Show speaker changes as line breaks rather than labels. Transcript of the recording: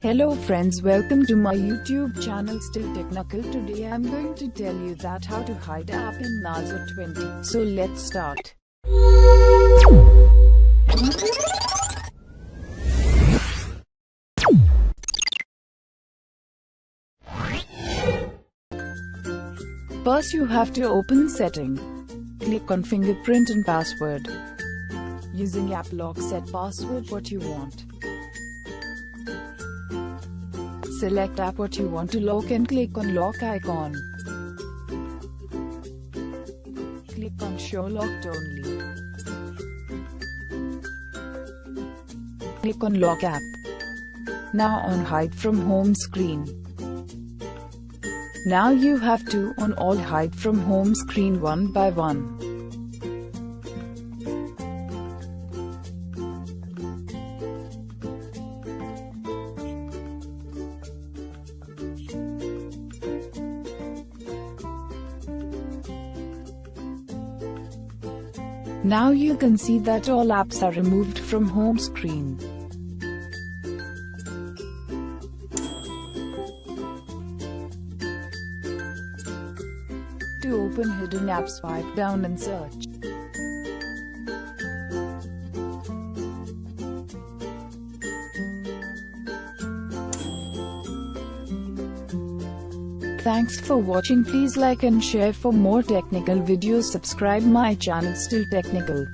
Hello friends, welcome to my YouTube channel Still Technical. Today I'm going to tell you that how to hide app in Narzo 20. So let's start. First you have to open setting. Click on fingerprint and password. Using app lock, set password what you want. Select app what you want to lock and click on lock icon. Click on show locked only. Click on lock app. Now on hide from home screen. Now you have to on all hide from home screen one by one. Now you can see that all apps are removed from home screen. To open hidden apps, swipe down and search. Thanks for watching. Please like and share for more technical videos. Subscribe my channel Still Technical.